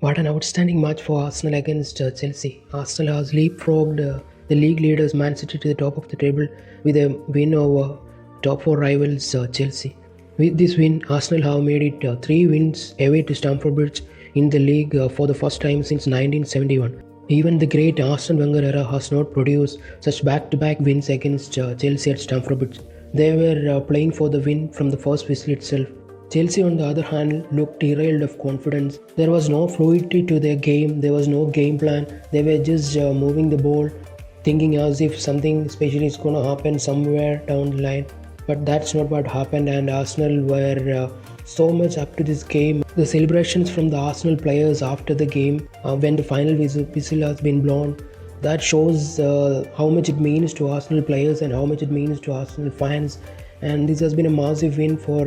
What an outstanding match for Arsenal against Chelsea. Arsenal has leapfrogged the league leaders Man City to the top of the table with a win over top four rivals Chelsea. With this win, Arsenal have made it 3 wins away to Stamford Bridge in the league for the first time since 1971. Even the great Arsene Wenger era has not produced such back-to-back wins against Chelsea at Stamford Bridge. They were playing for the win from the first whistle itself. Chelsea, on the other hand, looked derailed of confidence. There was no fluidity to their game, there was no game plan. They were just moving the ball, thinking as if something special is going to happen somewhere down the line. But that's not what happened, and Arsenal were so much up to this game. The celebrations from the Arsenal players after the game, when the final whistle has been blown, that shows how much it means to Arsenal players and how much it means to Arsenal fans. And this has been a massive win for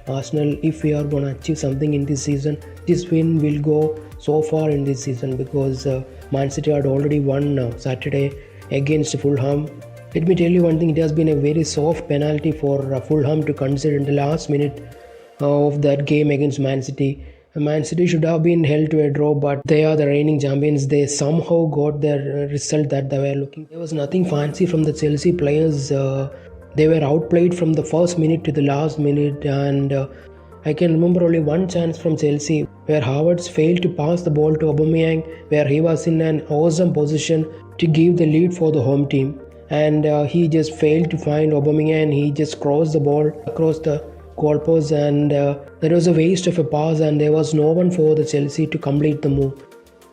Arsenal. If we are going to achieve something in this season, this win will go so far in this season, because Man City had already won Saturday against Fulham. Let me tell you one thing, it has been a very soft penalty for Fulham to consider in the last minute of that game against Man City. Man City should have been held to a draw, but they are the reigning champions. They somehow got their result that they were looking. There was nothing fancy from the Chelsea players. They were outplayed from the first minute to the last minute, and I can remember only one chance from Chelsea where Havertz failed to pass the ball to Aubameyang, where he was in an awesome position to give the lead for the home team, and he just failed to find Aubameyang. He just crossed the ball across the goalpost, and that was a waste of a pass, and there was no one for the Chelsea to complete the move.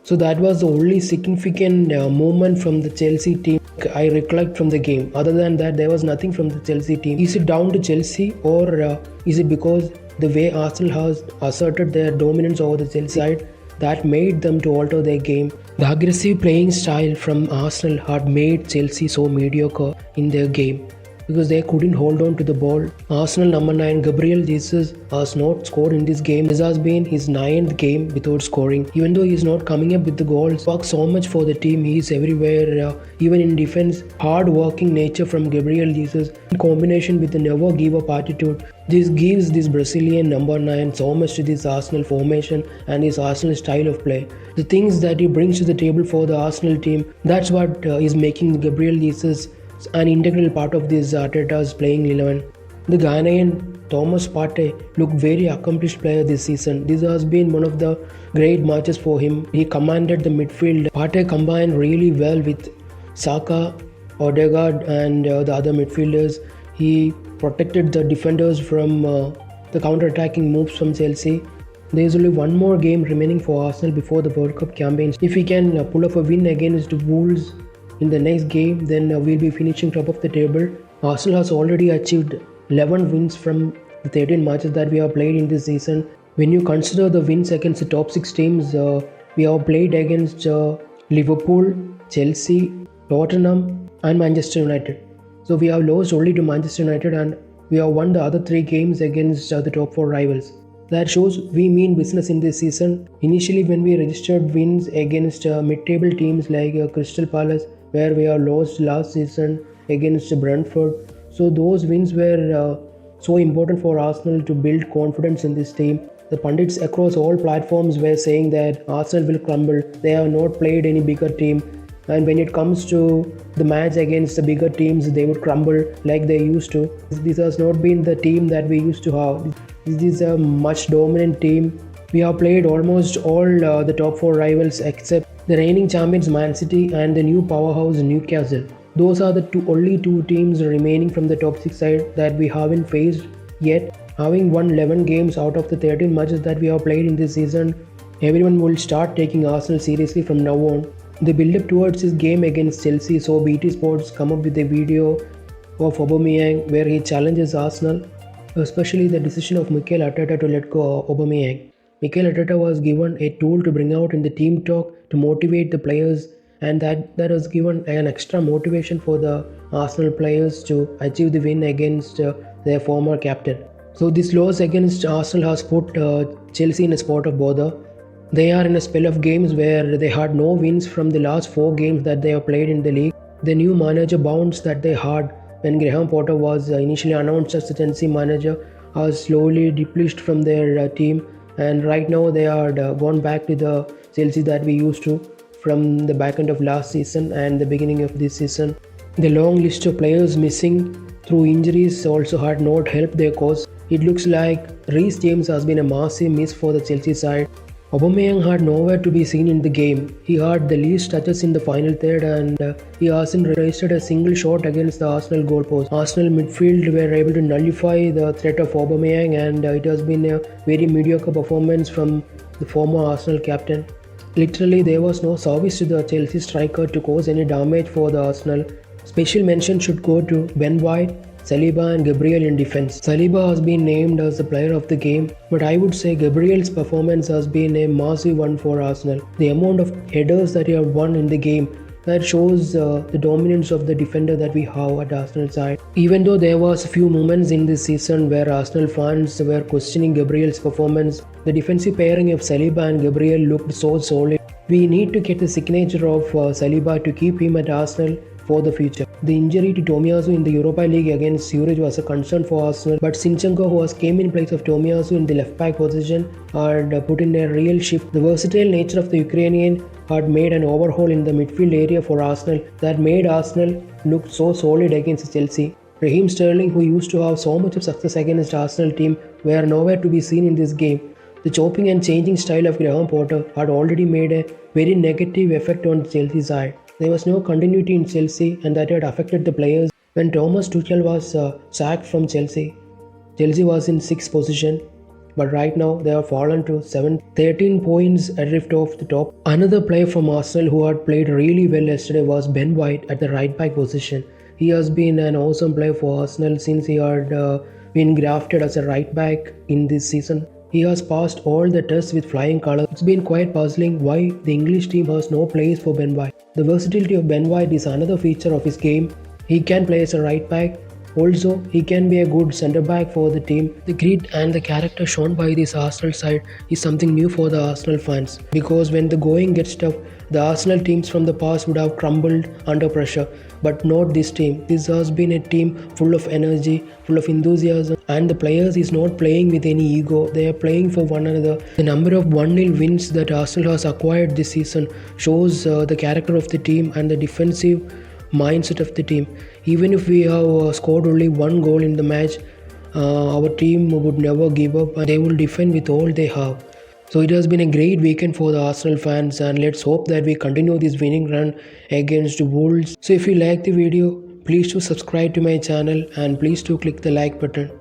So that was the only significant movement from the Chelsea team I recollect from the game. Other than that, there was nothing from the Chelsea team. Is it down to Chelsea, or is it because the way Arsenal has asserted their dominance over the Chelsea side that made them to alter their game? The aggressive playing style from Arsenal had made Chelsea so mediocre in their game, because they couldn't hold on to the ball. Arsenal number 9 Gabriel Jesus has not scored in this game. This has been his 9th game without scoring. Even though he is not coming up with the goals, works so much for the team. He is everywhere, even in defense. Hard working nature from Gabriel Jesus in combination with the never give up attitude. This gives this Brazilian number 9 so much to this Arsenal formation and his Arsenal style of play. The things that he brings to the table for the Arsenal team, that's what is making Gabriel Jesus an integral part of this Arteta's playing 11. The Ghanaian Thomas Partey looked very accomplished player this season. This has been one of the great matches for him. He commanded the midfield. Partey combined really well with Xhaka, Odegaard and the other midfielders. He protected the defenders from the counter-attacking moves from Chelsea. There is only one more game remaining for Arsenal before the World Cup campaign. If we can pull off a win against Wolves in the next game, then we'll be finishing top of the table. Arsenal has already achieved 11 wins from the 13 matches that we have played in this season. When you consider the wins against the top 6 teams, we have played against Liverpool, Chelsea, Tottenham and Manchester United. So we have lost only to Manchester United, and we have won the other 3 games against the top 4 rivals. That shows we mean business in this season. Initially, when we registered wins against mid-table teams like Crystal Palace, where we have lost last season against Brentford. So those wins were so important for Arsenal to build confidence in this team. The pundits across all platforms were saying that Arsenal will crumble. They have not played any bigger team, and when it comes to the match against the bigger teams, they would crumble like they used to. This has not been the team that we used to have. This is a much dominant team. We have played almost all the top 4 rivals except the reigning champions Man City and the new powerhouse Newcastle. Those are the only 2 teams remaining from the top 6 side that we haven't faced yet. Having won 11 games out of the 13 matches that we have played in this season, everyone will start taking Arsenal seriously from now on. The build-up towards this game against Chelsea saw BT Sports come up with a video of Aubameyang where he challenges Arsenal, especially the decision of Mikel Arteta to let go of Aubameyang. Mikel Arteta was given a tool to bring out in the team talk to motivate the players, and that has given an extra motivation for the Arsenal players to achieve the win against their former captain. So this loss against Arsenal has put Chelsea in a spot of bother. They are in a spell of games where they had no wins from the last 4 games that they have played in the league. The new manager bounce that they had when Graham Potter was initially announced as the Chelsea manager has slowly depleted from their team, and right now they are gone back to the Chelsea that we used to from the back end of last season and the beginning of this season. The long list of players missing through injuries also had not helped their cause. It looks like Reece James has been a massive miss for the Chelsea side. Aubameyang had nowhere to be seen in the game. He had the least touches in the final third and he hasn't registered a single shot against the Arsenal goalpost. Arsenal midfield were able to nullify the threat of Aubameyang and it has been a very mediocre performance from the former Arsenal captain. Literally, there was no service to the Chelsea striker to cause any damage for the Arsenal. Special mention should go to Ben White, Saliba and Gabriel in defense. Saliba has been named as the player of the game, but I would say Gabriel's performance has been a massive one for Arsenal. The amount of headers that he have won in the game, that shows the dominance of the defender that we have at Arsenal side. Even though there was a few moments in this season where Arsenal fans were questioning Gabriel's performance, the defensive pairing of Saliba and Gabriel looked so solid. We need to get the signature of Saliba to keep him at Arsenal for the future. The injury to Tomiyasu in the Europa League against Zurich was a concern for Arsenal, but Zinchenko, who has came in place of Tomiyasu in the left back position, had put in a real shift. The versatile nature of the Ukrainian had made an overhaul in the midfield area for Arsenal that made Arsenal look so solid against Chelsea. Raheem Sterling, who used to have so much of success against Arsenal team, were nowhere to be seen in this game. The chopping and changing style of Graham Potter had already made a very negative effect on the Chelsea side. There was no continuity in Chelsea and that had affected the players. When Thomas Tuchel was sacked from Chelsea, Chelsea was in 6th position, but right now they have fallen to 7th, 13 points adrift off the top. Another player from Arsenal who had played really well yesterday was Ben White at the right back position. He has been an awesome player for Arsenal since he had been grafted as a right back in this season. He has passed all the tests with flying colours. It's been quite puzzling why the English team has no place for Ben White. The versatility of Ben White is another feature of his game. He can play as a right back. Also, he can be a good centre back for the team. The grit and the character shown by this Arsenal side is something new for the Arsenal fans. Because when the going gets tough, the Arsenal teams from the past would have crumbled under pressure. But not this team. This has been a team full of energy, full of enthusiasm, and the players is not playing with any ego. They are playing for one another. The number of 1-0 wins that Arsenal has acquired this season shows the character of the team and the defensive mindset of the team. Even if we have scored only 1 goal in the match, our team would never give up and they will defend with all they have. So it has been a great weekend for the Arsenal fans and let's hope that we continue this winning run against Wolves. So if you like the video, please do subscribe to my channel and please do click the like button.